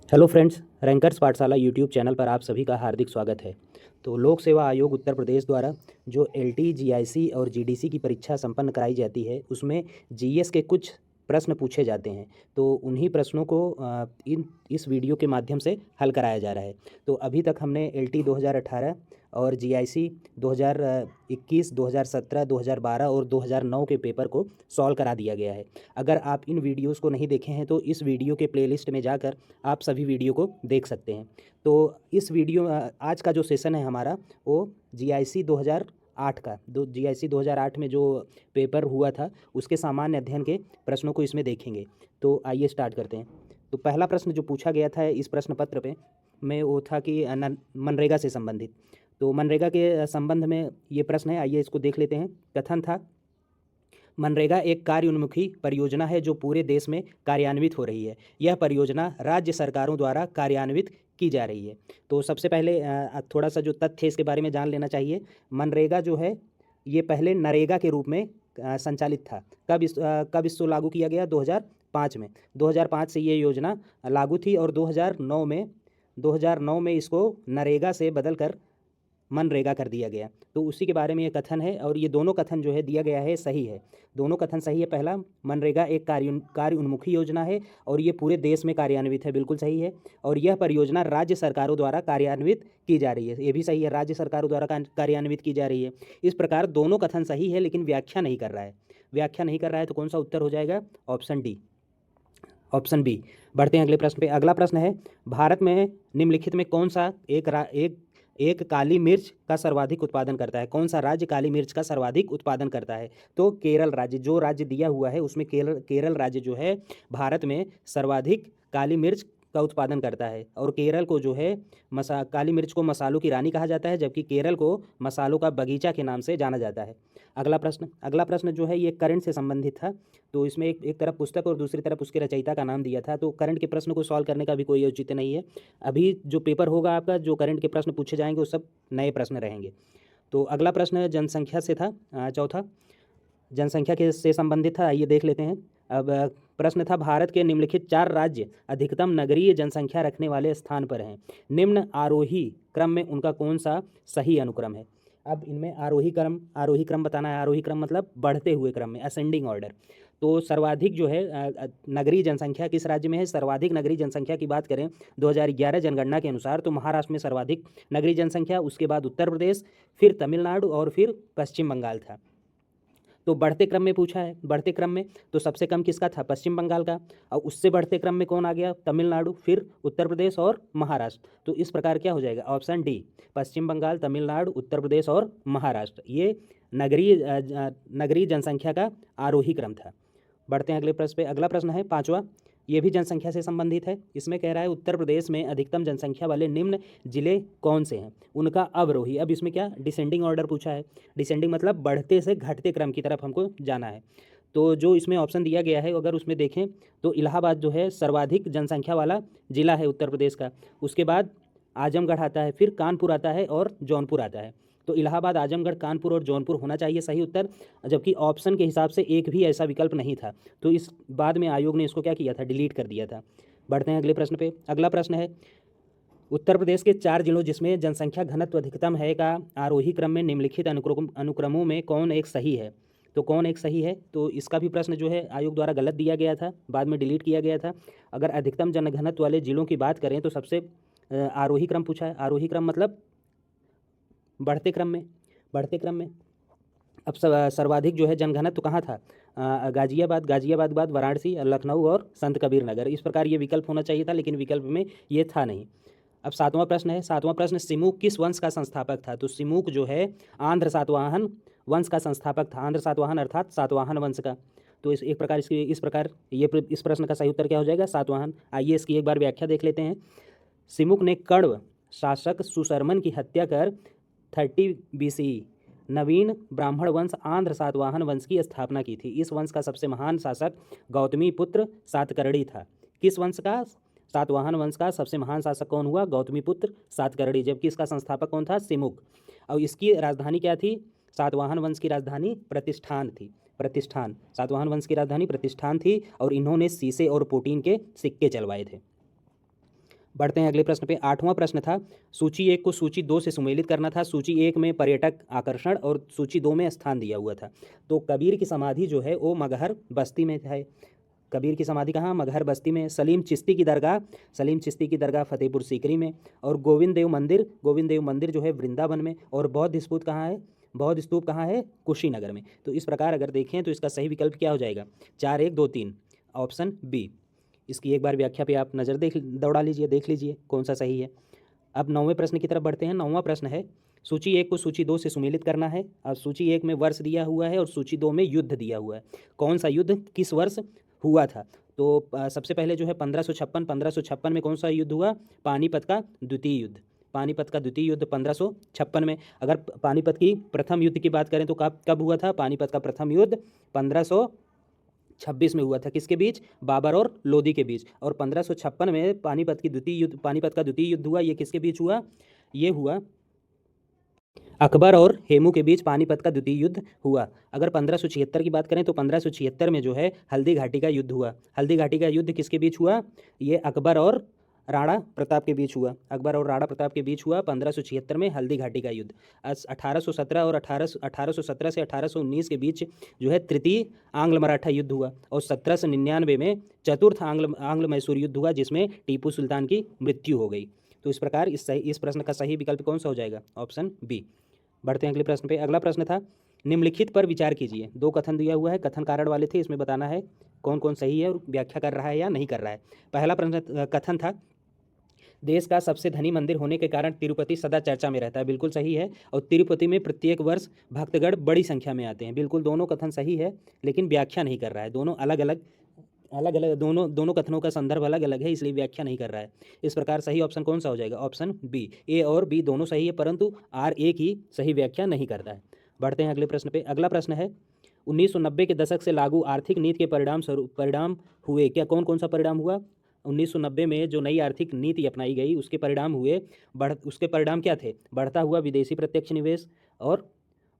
Hello friends, rankers पाठशाला YouTube channel पर आप सभी का हार्दिक स्वागत है। तो लोक सेवा आयोग उत्तर प्रदेश द्वारा जो एलटी, जीआईसी और जीडीसी की परीक्षा संपन्न कराई जाती है, उसमें जीएस के कुछ प्रश्न पूछे जाते हैं। तो उन्हीं प्रश्नों को इस वीडियो के माध्यम से हल कराया जा रहा है। तो अभी तक हमने एलटी 2018 और जीआईसी 2021, 2017, 2012 और 2009 के पेपर को सॉल्व करा दिया गया है। अगर आप इन वीडियोस को नहीं देखे हैं तो इस वीडियो के प्लेलिस्ट में जाकर आप सभी वीडियो को देख सकते हैं। तो इस वीडियो आज का जो सेशन है हमारा, वो जीआईसी 2008 का जीआईसी 2008 में जो पेपर हुआ था उसके सामान्य अध्ययन के प्रश्नों को इसमें देखेंगे। तो आइए स्टार्ट करते हैं। तो पहला प्रश्न जो पूछा गया था इस प्रश्न पत्र पे में वो था कि मनरेगा से संबंधित। तो मनरेगा के संबंध में ये प्रश्न है, आइए इसको देख लेते हैं। कथन था, मनरेगा एक कार्योन्मुखी परियोजना है जो पूरे देश में कार्यान्वित हो रही है। यह परियोजना राज्य सरकारों द्वारा कार्यान्वित की जा रही है। तो सबसे पहले थोड़ा सा जो तथ्य इसके बारे में जान लेना चाहिए। मनरेगा जो है ये पहले नरेगा के रूप में संचालित था। कब इसको लागू किया गया? 2005 में। 2005 से ये योजना लागू थी और 2009 में इसको नरेगा से बदलकर मनरेगा कर दिया गया। तो उसी के बारे में ये कथन है और ये दोनों कथन जो है दिया गया है सही है। दोनों कथन सही है। पहला, मनरेगा एक कार्य उन्मुखी योजना है और ये पूरे देश में कार्यान्वित है, बिल्कुल सही है। और यह परियोजना राज्य सरकारों द्वारा कार्यान्वित की जा रही है, ये भी सही है, राज्य सरकारों द्वारा कार्यान्वित की जा रही है। इस प्रकार दोनों कथन सही है, लेकिन व्याख्या नहीं कर रहा है। व्याख्या नहीं कर रहा है तो कौन सा उत्तर हो जाएगा? Option D, option B. बढ़ते हैं अगले प्रश्न पे। अगला प्रश्न है, भारत में निम्नलिखित में कौन सा एक काली मिर्च का सर्वाधिक उत्पादन करता है? कौन सा राज्य काली मिर्च का सर्वाधिक उत्पादन करता है? तो केरल राज्य, जो राज्य दिया हुआ है उसमें केरल राज्य जो है भारत में सर्वाधिक काली मिर्च का उत्पादन करता है। और केरल को जो है काली मिर्च को मसालों की रानी कहा जाता है, जबकि केरल को मसालों का बगीचा के नाम से जाना जाता है। अगला प्रश्न जो है ये करंट से संबंधित था। तो इसमें एक तरफ पुस्तक और दूसरी तरफ उसके रचयिता का नाम दिया था। तो करंट के प्रश्न को सॉल्व करने का भी कोई औचित्य नहीं है। अभी जो पेपर होगा आपका, जो करंट के प्रश्न पूछे जाएंगे वो सब नए प्रश्न रहेंगे। तो अगला प्रश्न जनसंख्या से था, चौथा जनसंख्या के से संबंधित था। आइए देख लेते हैं। अब प्रश्न था, भारत के निम्नलिखित 4 राज्य अधिकतम नगरीय जनसंख्या रखने वाले स्थान पर हैं। निम्न आरोही क्रम में उनका कौन सा सही अनुक्रम है? अब इनमें आरोही क्रम बताना है। आरोही क्रम मतलब बढ़ते हुए क्रम में, असेंडिंग ऑर्डर। तो सर्वाधिक जो है नगरीय जनसंख्या किस राज्य में है? सर्वाधिक नगरीय जनसंख्या की बात करें 2011 जनगणना के अनुसार तो महाराष्ट्र में सर्वाधिक नगरीय जनसंख्या, उसके बाद उत्तर प्रदेश, फिर तमिलनाडु और फिर पश्चिम बंगाल था। तो बढ़ते क्रम में पूछा है, बढ़ते क्रम में तो सबसे कम किसका था? पश्चिम बंगाल का। और उससे बढ़ते क्रम में कौन आ गया? तमिलनाडु, फिर उत्तर प्रदेश और महाराष्ट्र। तो इस प्रकार क्या हो जाएगा? ऑप्शन डी, पश्चिम बंगाल, तमिलनाडु, उत्तर प्रदेश और महाराष्ट्र। ये नगरीय जनसंख्या का आरोही क्रम था। बढ़ते हैं अगले प्रश्न पे। अगला प्रश्न है पांचवा, ये भी जनसंख्या से संबंधित है। इसमें कह रहा है, उत्तर प्रदेश में अधिकतम जनसंख्या वाले निम्न जिले कौन से हैं? उनका अवरोही। अब इसमें क्या डिसेंडिंग ऑर्डर पूछा है। डिसेंडिंग मतलब बढ़ते से घटते क्रम की तरफ हमको जाना है। तो जो इसमें ऑप्शन दिया गया है, अगर उसमें देखें तो इलाहाबाद जो है सर्वाधिक जनसंख्या वाला जिला है उत्तर प्रदेश का। उसके बाद आजमगढ़ आता है, फिर कानपुर आता है और जौनपुर आता है। तो इलाहाबाद, आजमगढ़, कानपुर और जौनपुर होना चाहिए सही उत्तर, जबकि ऑप्शन के हिसाब से एक भी ऐसा विकल्प नहीं था। तो इस बाद में आयोग ने इसको क्या किया था? डिलीट कर दिया था। बढ़ते हैं अगले प्रश्न पे। अगला प्रश्न है, उत्तर प्रदेश के 4 जिलों जिसमें जनसंख्या घनत्व अधिकतम है का आरोही क्रम में निम्नलिखित अनुक्रमों में कौन एक सही है? तो कौन एक सही है? तो इसका भी प्रश्न जो है आयोग द्वारा गलत दिया गया था, बाद में डिलीट किया गया था। अगर अधिकतम जनघनत्व वाले जिलों की बात करें तो सबसे आरोही क्रम पूछा है। आरोही क्रम मतलब बढ़ते क्रम में, बढ़ते क्रम में। अब सर्वाधिक जो है जनघनत्व कहाँ था? गाजियाबाद के बाद वाराणसी, लखनऊ और संत कबीर नगर। इस प्रकार ये विकल्प होना चाहिए था, लेकिन विकल्प में ये था नहीं। अब सातवां प्रश्न है। सातवां प्रश्न, सिमुक किस वंश का संस्थापक था? तो सिमुक जो है आंध्र सातवाहन वंश का संस्थापक था। आंध्र सातवाहन अर्थात सातवाहन वंश का। तो इस प्रकार इस प्रश्न का सही उत्तर क्या हो जाएगा? सातवाहन। आइए इसकी एक बार व्याख्या देख लेते हैं। सिमुक ने कण्व शासक सुशर्मन की हत्या कर 30 BCE नवीन ब्राह्मण वंश आंध्र सातवाहन वंश की स्थापना की थी। इस वंश का सबसे महान शासक गौतमी पुत्र सातकर्णी था। किस वंश का? सातवाहन वंश का सबसे महान शासक कौन हुआ? गौतमी पुत्र सातकर्णी, जबकि इसका संस्थापक कौन था? सिमुक। और इसकी राजधानी क्या थी? सातवाहन वंश की राजधानी प्रतिष्ठान थी। प्रतिष्ठान, सातवाहन वंश की राजधानी प्रतिष्ठान थी और इन्होंने शीशे और पोटीन के सिक्के चलवाए थे। बढ़ते हैं अगले प्रश्न पे। 8वां प्रश्न था, सूची 1 को सूची 2 से सुमेलित करना था। सूची 1 में पर्यटक आकर्षण और सूची 2 में स्थान दिया हुआ था। तो कबीर की समाधि जो है वो मगहर बस्ती में है। कबीर की समाधि कहाँ? मगहर बस्ती में। सलीम चिश्ती की दरगाह फतेहपुर सीकरी में। और गोविंद देव मंदिर जो है वृंदावन में। और बौद्ध स्तूप कहाँ है? कुशीनगर में। तो इस प्रकार अगर देखें तो इसका सही विकल्प क्या हो जाएगा? 4 1 2 3 ऑप्शन बी। इसकी एक बार व्याख्या पे आप नज़र दौड़ा लीजिए, देख लीजिए कौन सा सही है। अब 9वें प्रश्न की तरफ बढ़ते हैं। 9वां प्रश्न है, सूची 1 को सूची 2 से सुमेलित करना है। अब सूची 1 में वर्ष दिया हुआ है और सूची 2 में युद्ध दिया हुआ है। कौन सा युद्ध किस वर्ष हुआ था? तो सबसे पहले जो है 1556 में कौन सा युद्ध हुआ? पानीपत का द्वितीय युद्ध। 1556 में। अगर पानीपत की प्रथम युद्ध की बात करें तो कब हुआ था? पानीपत का प्रथम युद्ध 1526 में हुआ था। किसके बीच? बाबर और लोदी के बीच। और 1556 में पानीपत का द्वितीय युद्ध हुआ। ये किसके बीच हुआ? ये हुआ अकबर और हेमू के बीच पानीपत का द्वितीय युद्ध हुआ। अगर 1576 की बात करें तो 1576 में जो है हल्दी घाटी का युद्ध हुआ। हल्दी घाटी का युद्ध किसके बीच हुआ? ये अकबर और राणा प्रताप के बीच हुआ। 1576 में हल्दी घाटी का युद्ध। 1817 और 1817 से 1819 के बीच जो है तृतीय आंग्ल मराठा युद्ध हुआ। और 1799 में चतुर्थ आंग्ल मैसूर युद्ध हुआ, जिसमें टीपू सुल्तान की मृत्यु हो गई। तो इस प्रकार इस प्रश्न का सही विकल्प कौन सा हो जाएगा? Option B. बढ़ते हैं अगले प्रश्न पे। अगला प्रश्न था, निम्नलिखित पर विचार कीजिए। 2 कथन दिया हुआ है, कथन कारण वाले थे। इसमें बताना है कौन कौन सही है और व्याख्या कर रहा है या नहीं कर रहा है। पहला प्रश्न कथन था, देश का सबसे धनी मंदिर होने के कारण तिरुपति सदा चर्चा में रहता है। बिल्कुल सही है। और तिरुपति में प्रत्येक वर्ष भक्तगण बड़ी संख्या में आते हैं। बिल्कुल दोनों कथन सही है, लेकिन व्याख्या नहीं कर रहा है। दोनों अलग अलग दोनों कथनों का संदर्भ अलग अलग है, इसलिए व्याख्या नहीं कर रहा है। इस प्रकार सही ऑप्शन कौन सा हो जाएगा? Option B. ए और बी दोनों सही है, परंतु आर ए की सही व्याख्या नहीं करता है। बढ़ते हैं अगले प्रश्न पे। अगला प्रश्न है, 1990 के दशक से लागू आर्थिक नीति के परिणाम हुए क्या? कौन कौन सा परिणाम हुआ? 1990 में जो नई आर्थिक नीति अपनाई गई उसके परिणाम हुए। उसके परिणाम क्या थे? बढ़ता हुआ विदेशी प्रत्यक्ष निवेश और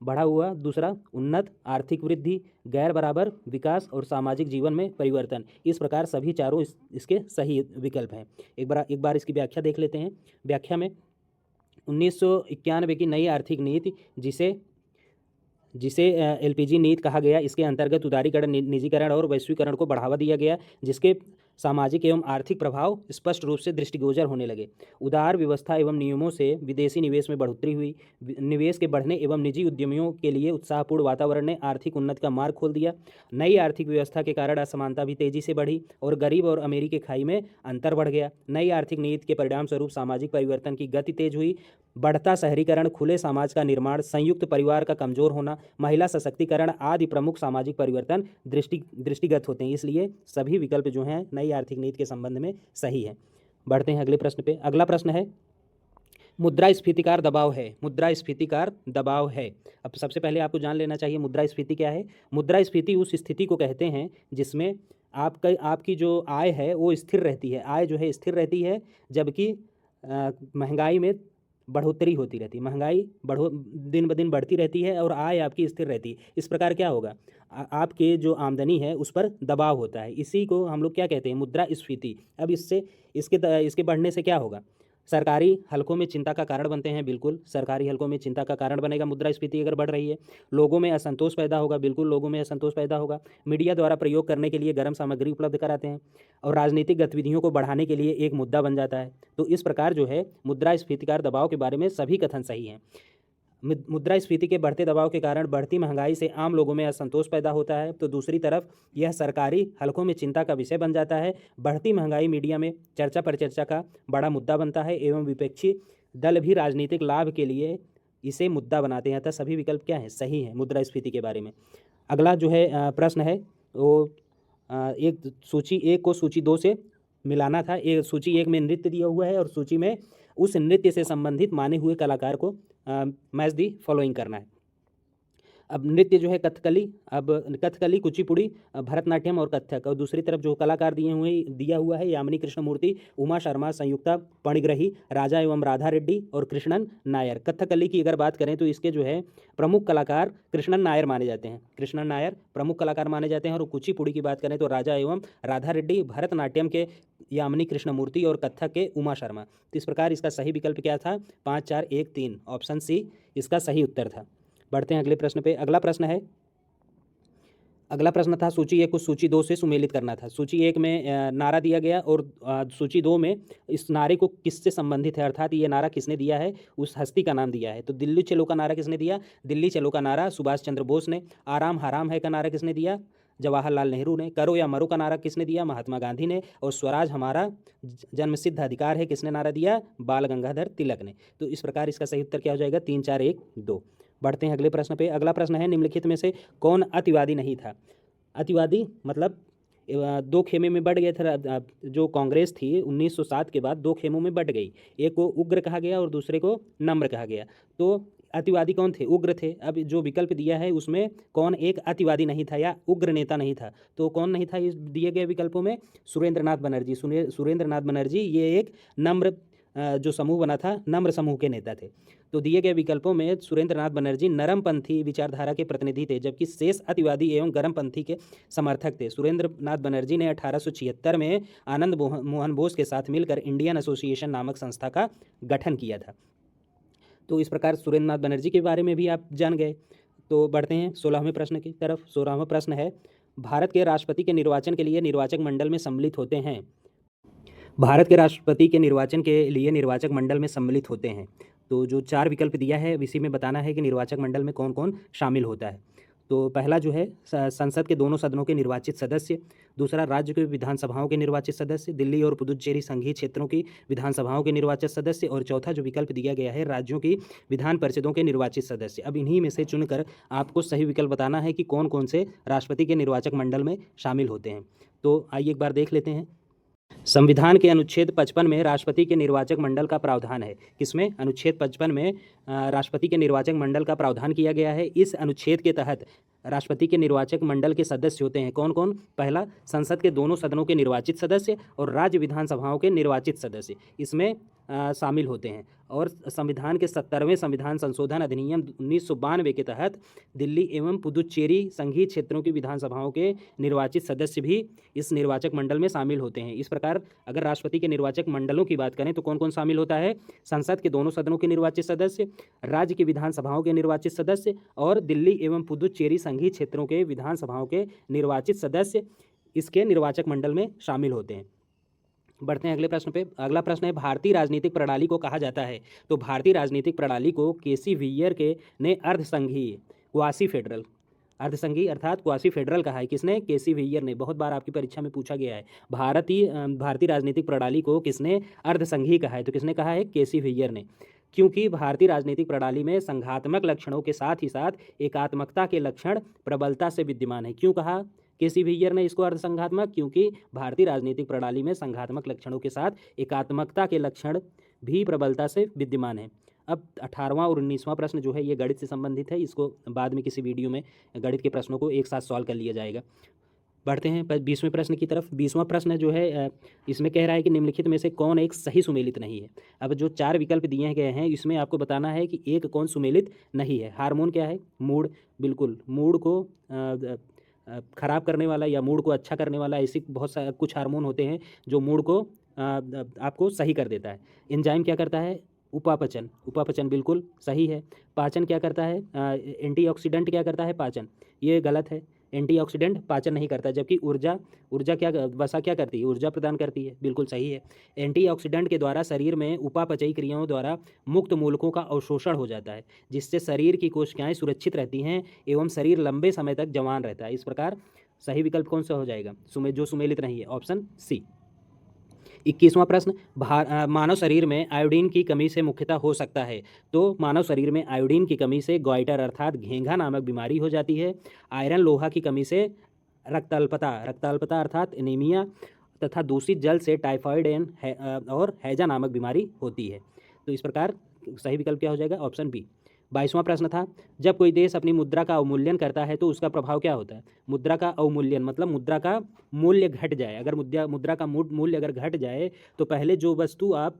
बढ़ा हुआ दूसरा उन्नत आर्थिक वृद्धि, गैर बराबर विकास और सामाजिक जीवन में परिवर्तन। इस प्रकार सभी चारों इसके सही विकल्प हैं। एक बार इसकी व्याख्या देख लेते हैं। व्याख्या में 1991 की नई आर्थिक नीति जिसे एलपीजी नीति कहा गया, इसके अंतर्गत उदारीकरण, निजीकरण और वैश्वीकरण को बढ़ावा दिया गया, जिसके सामाजिक एवं आर्थिक प्रभाव स्पष्ट रूप से दृष्टिगोचर होने लगे। उदार व्यवस्था एवं नियमों से विदेशी निवेश में बढ़ोतरी हुई। निवेश के बढ़ने एवं निजी उद्यमियों के लिए उत्साहपूर्ण वातावरण ने आर्थिक उन्नति का मार्ग खोल दिया। नई आर्थिक व्यवस्था के कारण असमानता भी तेजी से बढ़ी और गरीब और अमीरी के खाई में अंतर बढ़ गया। नई आर्थिक नीति के परिणाम स्वरूप सामाजिक परिवर्तन की गति तेज हुई। बढ़ता शहरीकरण, खुले समाज का निर्माण, संयुक्त परिवार का कमजोर होना, महिला सशक्तिकरण आदि प्रमुख सामाजिक परिवर्तन दृष्टिगत होते हैं। इसलिए सभी विकल्प जो हैं नई आर्थिक नीति के संबंध में सही है। बढ़ते हैं अगले प्रश्न पे। अगला प्रश्न है, मुद्रास्फीतिकार दबाव है। अब सबसे पहले आपको जान लेना चाहिए मुद्रास्फीति क्या है। मुद्रास्फीति उस स्थिति को कहते हैं जिसमें आपकी जो आय है वो स्थिर रहती है। आय जो है स्थिर रहती है, जबकि महंगाई में बढ़ोतरी होती रहती है। महंगाई दिन ब दिन बढ़ती रहती है और आय आपकी स्थिर रहती है। इस प्रकार क्या होगा? आपके जो आमदनी है उस पर दबाव होता है। इसी को हम लोग क्या कहते हैं? मुद्रास्फीति। अब इसके बढ़ने से क्या होगा? सरकारी हलकों में चिंता का कारण बनते हैं। बिल्कुल सरकारी हलकों में चिंता का कारण बनेगा मुद्रास्फीति अगर बढ़ रही है। लोगों में असंतोष पैदा होगा। बिल्कुल लोगों में असंतोष पैदा होगा। मीडिया द्वारा प्रयोग करने के लिए गर्म सामग्री उपलब्ध कराते हैं और राजनीतिक गतिविधियों को बढ़ाने के लिए एक मुद्दा बन जाता है। तो इस प्रकार जो है मुद्रास्फीतिकार दबाव के बारे में सभी कथन सही हैं। मुद्रास्फीति के बढ़ते दबाव के कारण बढ़ती महंगाई से आम लोगों में असंतोष पैदा होता है, तो दूसरी तरफ यह सरकारी हलकों में चिंता का विषय बन जाता है। बढ़ती महंगाई मीडिया में चर्चा परिचर्चा का बड़ा मुद्दा बनता है एवं विपक्षी दल भी राजनीतिक लाभ के लिए इसे मुद्दा बनाते हैं। अतः सभी विकल्प क्या हैं? सही हैं मुद्रास्फीति के बारे में। अगला जो है प्रश्न है वो सूची 1 को सूची 2 से मिलाना था। सूची 1 में नृत्य दिया हुआ है और सूची में उस नृत्य से संबंधित माने हुए कलाकार को मैच दी फॉलोइंग करना है। अब नृत्य जो है कथकली, अब कथकली, कुचिपुड़ी, भरतनाट्यम और कथक। और दूसरी तरफ जो कलाकार दिया हुआ है यामिनी कृष्णमूर्ति, उमा शर्मा, संयुक्ता पणिग्रही, राजा एवं राधा रेड्डी और कृष्णन नायर। कथकली की अगर बात करें तो इसके जो है प्रमुख कलाकार कृष्णन नायर माने जाते हैं, कृष्णन नायर प्रमुख कलाकार माने जाते हैं। और कुचिपुड़ी की बात करें तो राजा एवं राधा रेड्डी, भरतनाट्यम के यामिनी कृष्णमूर्ति और कथक के उमा शर्मा। तो इस प्रकार इसका सही विकल्प क्या था? 5 4 1 3, ऑप्शन सी इसका सही उत्तर था। बढ़ते हैं अगले प्रश्न पे। अगला प्रश्न था सूची 1 को सूची 2 से सुमेलित करना था। सूची 1 में नारा दिया गया और सूची 2 में इस नारे को किससे संबंधित है, अर्थात ये नारा किसने दिया है, उस हस्ती का नाम दिया है। तो दिल्ली चलो का नारा किसने दिया? दिल्ली चलो का नारा सुभाष चंद्र बोस ने। आराम हराम है का नारा किसने दिया? जवाहरलाल नेहरू ने। करो या मरो का नारा किसने दिया? महात्मा गांधी ने। और स्वराज हमारा जन्मसिद्ध अधिकार है किसने नारा दिया? बाल गंगाधर तिलक ने। तो इस प्रकार इसका सही उत्तर क्या हो जाएगा? 3 4 1 2। बढ़ते हैं अगले प्रश्न पे। अगला प्रश्न है निम्नलिखित में से कौन अतिवादी नहीं था? अतिवादी मतलब दो खेमे में बट गए थे। जो कांग्रेस थी 1907 के बाद 2 खेमों में बट गई, एक को उग्र कहा गया और दूसरे को नम्र कहा गया। तो अतिवादी कौन थे? उग्र थे। अब जो विकल्प दिया है उसमें कौन एक अतिवादी नहीं था या उग्र नेता नहीं था? तो कौन नहीं था इस दिए गए विकल्पों में? सुरेंद्रनाथ बनर्जी। सुरेंद्रनाथ बनर्जी ये एक नम्र जो समूह बना था, नम्र समूह के नेता थे। तो दिए गए विकल्पों में सुरेंद्रनाथ बनर्जी नरमपंथी विचारधारा के प्रतिनिधि थे, जबकि शेष अतिवादी एवं गर्मपंथी के समर्थक थे। सुरेंद्रनाथ बनर्जी ने 1876 में आनंद मोहन बोस के साथ मिलकर इंडियन एसोसिएशन नामक संस्था का गठन किया था। तो इस प्रकार सुरेंद्रनाथ बनर्जी के बारे में भी आप जान गए। तो बढ़ते हैं 16वें प्रश्न की तरफ। 16वां प्रश्न है भारत के राष्ट्रपति के निर्वाचन के लिए निर्वाचक मंडल में सम्मिलित होते हैं। भारत के राष्ट्रपति के निर्वाचन के लिए निर्वाचक मंडल में सम्मिलित होते हैं। तो जो 4 विकल्प दिया है इसी में बताना है कि निर्वाचक मंडल में कौन कौन शामिल होता है। तो पहला जो है संसद के दोनों सदनों के निर्वाचित सदस्य, दूसरा राज्य के विधानसभाओं के निर्वाचित सदस्य, दिल्ली और पुदुचेरी संघीय क्षेत्रों की विधानसभाओं के निर्वाचित सदस्य, और चौथा जो विकल्प दिया गया है राज्यों की विधान परिषदों के निर्वाचित सदस्य। अब इन्हीं में से चुनकर आपको सही विकल्प बताना है कि कौन कौन से राष्ट्रपति के निर्वाचक मंडल में शामिल होते हैं। तो आइए एक बार देख लेते हैं। संविधान के अनुच्छेद 55 में राष्ट्रपति के निर्वाचक मंडल का प्रावधान है। किसमें? अनुच्छेद 55 में राष्ट्रपति के निर्वाचक मंडल का प्रावधान किया गया है। इस अनुच्छेद के तहत राष्ट्रपति के निर्वाचक मंडल के सदस्य होते हैं कौन कौन? पहला, संसद के दोनों सदनों के निर्वाचित सदस्य और राज्य विधानसभाओं के निर्वाचित सदस्य इसमें शामिल होते हैं। और संविधान के 70वें संविधान संशोधन अधिनियम 1992 के तहत दिल्ली एवं पुदुचेरी संघीय क्षेत्रों की विधानसभाओं के निर्वाचित सदस्य भी इस निर्वाचक मंडल में शामिल होते हैं। इस प्रकार अगर राष्ट्रपति के निर्वाचक मंडलों की बात करें तो कौन कौन शामिल होता है? संसद के दोनों सदनों के निर्वाचित सदस्य, राज्य की विधानसभाओं के निर्वाचित सदस्य और दिल्ली एवं पुदुचेरी संघीय क्षेत्रों के विधानसभाओं के निर्वाचित सदस्य इसके निर्वाचक मंडल में शामिल होते हैं। बढ़ते हैं अगले प्रश्न पे। अगला प्रश्न है भारतीय राजनीतिक प्रणाली को कहा जाता है। तो भारतीय राजनीतिक प्रणाली को केसी वीयर ने अर्धसंघीय क्वासी फेडरल, अर्धसंघीय अर्थात क्वासी फेडरल कहा है। किसने? केसी वीयर ने। बहुत बार आपकी परीक्षा में पूछा गया है भारतीय राजनीतिक प्रणाली को किसने अर्धसंघीय कहा है? तो किसने कहा है? केसी वीयर ने। क्योंकि भारतीय राजनीतिक प्रणाली में संघात्मक लक्षणों के साथ ही साथ एकात्मकता के लक्षण प्रबलता से विद्यमान है। क्यों कहा केसी वीयर ने इसको अर्धसंघात्मक? क्योंकि भारतीय राजनीतिक प्रणाली में संघात्मक लक्षणों के साथ एकात्मकता के लक्षण भी प्रबलता से विद्यमान है। अब 18वां और 19वां प्रश्न जो है ये गणित से संबंधित है। इसको बाद में किसी वीडियो में गणित के प्रश्नों को एक साथ सॉल्व कर लिया जाएगा। बढ़ते हैं 20वें प्रश्न की तरफ। 20वां प्रश्न जो है इसमें कह रहा है कि निम्नलिखित में से कौन एक सही सुमेलित नहीं है। अब जो 4 विकल्प दिए गए हैं इसमें आपको बताना है कि एक कौन सुमेलित नहीं है। हार्मोन क्या है? मूड। बिल्कुल, मूड को खराब करने वाला या मूड को अच्छा करने वाला, ऐसी बहुत सारे कुछ हार्मोन होते हैं जो मूड को आपको सही कर देता है। एंजाइम क्या करता है? उपापचन। उपापचन बिल्कुल सही है। पाचन क्या करता है? एंटीऑक्सीडेंट क्या करता है? पाचन। ये गलत है। एंटीऑक्सीडेंट पाचन नहीं करता। जबकि ऊर्जा क्या वसा क्या करती है? ऊर्जा प्रदान करती है। बिल्कुल सही है। एंटीऑक्सीडेंट के द्वारा शरीर में उपापचयी क्रियाओं द्वारा मुक्त मूलकों का अवशोषण हो जाता है, जिससे शरीर की कोशिकाएं सुरक्षित रहती हैं एवं शरीर लंबे समय तक जवान रहता है। इस प्रकार सही विकल्प कौन सा हो जाएगा जो सुमेलित नहीं है? Option C. 21वां प्रश्न, मानव शरीर में आयोडीन की कमी से मुख्यतः हो सकता है। तो मानव शरीर में आयोडीन की कमी से गॉइटर अर्थात घेंघा नामक बीमारी हो जाती है। आयरन लोहा की कमी से रक्ताल्पता अर्थात एनीमिया तथा दूषित जल से टाइफाइड और हैजा नामक बीमारी होती है। तो इस प्रकार सही विकल्प क्या हो जाएगा? Option B. 22वां प्रश्न था, जब कोई देश अपनी मुद्रा का अवमूल्यन करता है तो उसका प्रभाव क्या होता है। मुद्रा का अवमूल्यन मतलब मुद्रा का मूल्य घट जाए। अगर मुद्रा का मूल्य अगर घट जाए तो पहले जो वस्तु आप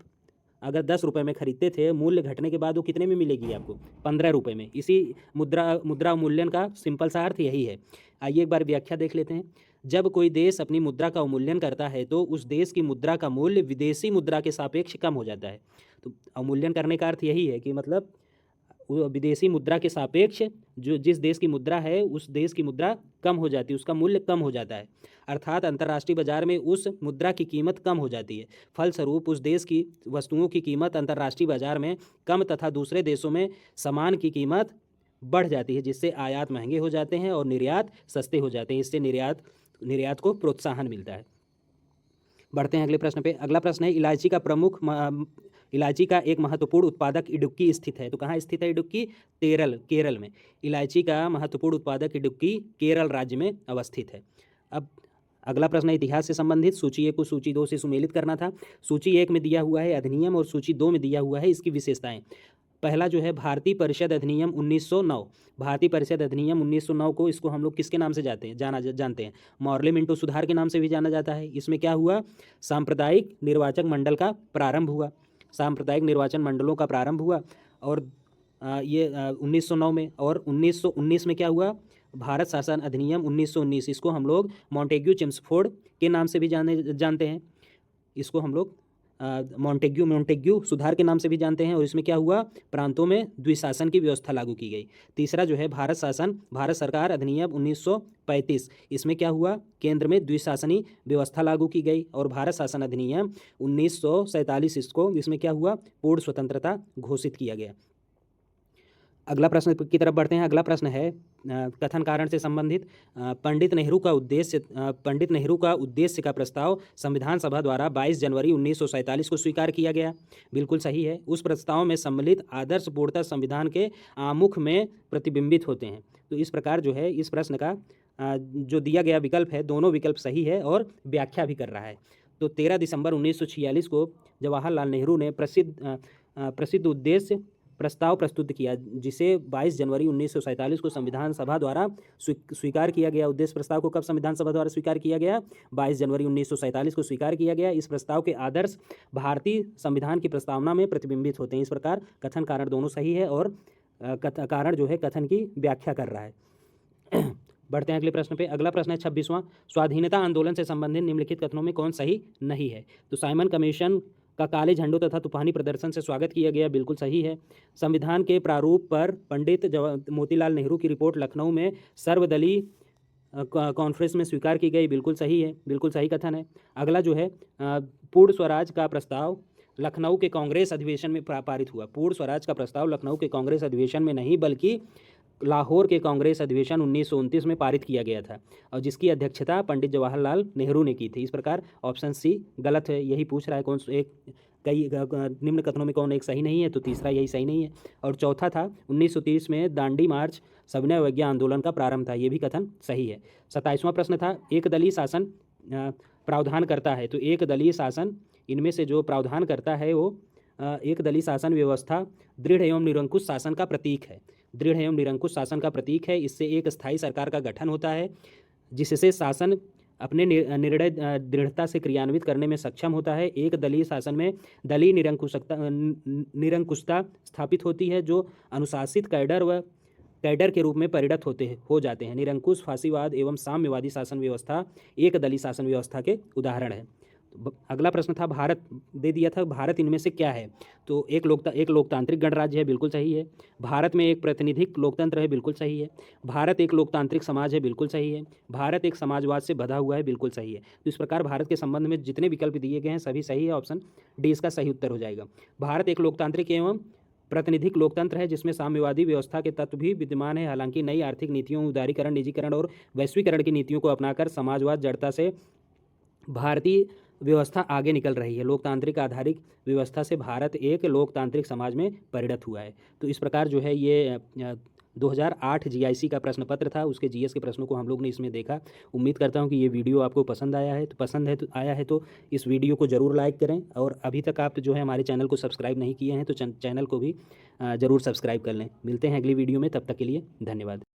अगर 10 रुपये में खरीदते थे, मूल्य घटने के बाद वो कितने में मिलेगी आपको, 15 रुपये में। इसी मुद्रा अवमूल्यन का सिंपल सा अर्थ यही है। आइए एक बार व्याख्या देख लेते हैं। जब कोई देश अपनी मुद्रा का अवमूल्यन करता है तो उस देश की मुद्रा का मूल्य विदेशी मुद्रा के सापेक्ष कम हो जाता है। तो अवमूल्यन करने का अर्थ यही है कि मतलब वो विदेशी मुद्रा के सापेक्ष जो जिस देश की मुद्रा है उस देश की मुद्रा कम हो जाती है, उसका मूल्य कम हो जाता है, अर्थात अंतर्राष्ट्रीय बाजार में उस मुद्रा की कीमत कम हो जाती है। फलस्वरूप उस देश की वस्तुओं की कीमत अंतर्राष्ट्रीय बाजार में कम तथा दूसरे देशों में सामान की कीमत बढ़ जाती है, जिससे आयात महंगे हो जाते हैं और निर्यात सस्ते हो जाते हैं। इससे निर्यात को प्रोत्साहन मिलता है। बढ़ते हैं अगले प्रश्न पे। अगला प्रश्न है, इलायची का एक महत्वपूर्ण उत्पादक इडुक्की स्थित है। तो कहाँ स्थित है इडुक्की? केरल में। इलायची का महत्वपूर्ण उत्पादक इडुक्की केरल राज्य में अवस्थित है। अब अगला प्रश्न है इतिहास से संबंधित। सूची 1 को सूची 2 से सुमेलित करना था। सूची 1 में दिया हुआ है अधिनियम और सूची 2 में दिया हुआ है इसकी विशेषताएं। पहला जो है भारतीय परिषद अधिनियम 1909। भारतीय परिषद अधिनियम 1909 को इसको हम लोग किसके नाम से जानते हैं? मॉर्ले मिंटो सुधार के नाम से भी जाना जाता है। इसमें क्या हुआ? सांप्रदायिक निर्वाचक मंडल का प्रारंभ हुआ। सांप्रदायिक निर्वाचन मंडलों का प्रारंभ हुआ और ये 1909 में। और 1919 में क्या हुआ? भारत शासन अधिनियम 1919। इसको हम लोग मॉन्टेग्यू चेम्सफोर्ड के नाम से भी जानते हैं। इसको हम लोग मॉन्टेग्यू सुधार के नाम से भी जानते हैं। और इसमें क्या हुआ? प्रांतों में द्विशासन की व्यवस्था लागू की गई। तीसरा जो है भारत सरकार अधिनियम 1935। इसमें क्या हुआ? केंद्र में द्विशासनी व्यवस्था लागू की गई। और भारत शासन अधिनियम 1947 इसमें क्या हुआ? पूर्ण स्वतंत्रता घोषित किया गया। अगला प्रश्न की तरफ बढ़ते हैं। अगला प्रश्न है कथन कारण से संबंधित। पंडित नेहरू का उद्देश्य का प्रस्ताव संविधान सभा द्वारा 22 जनवरी 1947 को स्वीकार किया गया। बिल्कुल सही है। उस प्रस्ताव में सम्मिलित आदर्श पूर्णतः संविधान के आमुख में प्रतिबिंबित होते हैं। तो इस प्रकार जो है इस प्रश्न का जो दिया गया विकल्प है, दोनों विकल्प सही है और व्याख्या भी कर रहा है। तो 13 दिसंबर 1946 को जवाहरलाल नेहरू ने प्रसिद्ध उद्देश्य प्रस्ताव प्रस्तुत किया, जिसे 22 जनवरी 1947 को संविधान सभा द्वारा स्वीकार किया गया। उद्देश्य प्रस्ताव को कब संविधान सभा द्वारा स्वीकार किया गया? 22 जनवरी 1947 को स्वीकार किया गया। इस प्रस्ताव के आदर्श भारतीय संविधान की प्रस्तावना में प्रतिबिंबित होते हैं। इस प्रकार कथन कारण दोनों सही है और कारण जो है कथन की व्याख्या कर रहा है। बढ़ते हैं अगले प्रश्न पे। अगला प्रश्न है 26वां। स्वाधीनता आंदोलन से संबंधित निम्नलिखित कथनों में कौन सही नहीं है? तो साइमन कमीशन का काले झंडों तथा तूफानी प्रदर्शन से स्वागत किया गया, बिल्कुल सही है। संविधान के प्रारूप पर पंडित मोतीलाल नेहरू की रिपोर्ट लखनऊ में सर्वदलीय कॉन्फ्रेंस में स्वीकार की गई, बिल्कुल सही है, बिल्कुल सही कथन है। अगला जो है पूर्ण स्वराज का प्रस्ताव लखनऊ के कांग्रेस अधिवेशन में पारित हुआ। पूर्ण स्वराज का प्रस्ताव लखनऊ के कांग्रेस अधिवेशन में नहीं बल्कि लाहौर के कांग्रेस अधिवेशन 1929 में पारित किया गया था और जिसकी अध्यक्षता पंडित जवाहरलाल नेहरू ने की थी। इस प्रकार ऑप्शन सी गलत है। यही पूछ रहा है कौन कई निम्न कथनों में कौन एक सही नहीं है, तो तीसरा यही सही नहीं है। और चौथा था 1930 में दांडी मार्च सविनय अवज्ञा आंदोलन का प्रारंभ था, ये भी कथन सही है। 27वां प्रश्न था एक दलीय शासन प्रावधान करता है। तो एक दलीय शासन इनमें से जो प्रावधान करता है वो एक दलीय शासन व्यवस्था दृढ़ एवं निरंकुश शासन का प्रतीक है। दृढ़ एवं निरंकुश शासन का प्रतीक है। इससे एक स्थायी सरकार का गठन होता है जिससे शासन अपने निर्णय दृढ़ता से क्रियान्वित करने में सक्षम होता है। एक दलीय शासन में दलीय निरंकुशता स्थापित होती है जो अनुशासित कैडर के रूप में परिणत हो जाते हैं। निरंकुश फांसीवाद एवं साम्यवादी शासन व्यवस्था एक दलीय शासन व्यवस्था के उदाहरण है। अगला प्रश्न था भारत दे दिया था, भारत इनमें से क्या है? तो एक लोकतांत्रिक गणराज्य है, बिल्कुल सही है। भारत में एक प्रातिनिधिक लोकतंत्र है, बिल्कुल सही है। भारत एक लोकतांत्रिक समाज है, बिल्कुल सही है। भारत एक समाजवाद से बधा हुआ है, बिल्कुल सही है। तो इस प्रकार भारत के संबंध में जितने विकल्प दिए गए हैं सभी सही है। ऑप्शन डी इसका सही उत्तर हो जाएगा। भारत एक लोकतांत्रिक एवं प्रातिनिधिक लोकतंत्र है जिसमें साम्यवादी व्यवस्था के तत्व भी विद्यमान है। हालांकि नई आर्थिक नीतियों, उदारीकरण, निजीकरण और वैश्वीकरण की नीतियों को अपनाकर समाजवाद जड़ता से भारतीय व्यवस्था आगे निकल रही है। लोकतांत्रिक आधारित व्यवस्था से भारत एक लोकतांत्रिक समाज में परिणत हुआ है। तो इस प्रकार जो है ये 2008 जीआईसी का प्रश्न पत्र था, उसके जीएस के प्रश्नों को हम लोग ने इसमें देखा। उम्मीद करता हूँ कि ये वीडियो आपको पसंद आया है तो इस वीडियो को ज़रूर लाइक करें, और अभी तक आप जो है हमारे चैनल को सब्सक्राइब नहीं किए हैं तो चैनल को भी ज़रूर सब्सक्राइब कर लें। मिलते हैं अगली वीडियो में, तब तक के लिए धन्यवाद।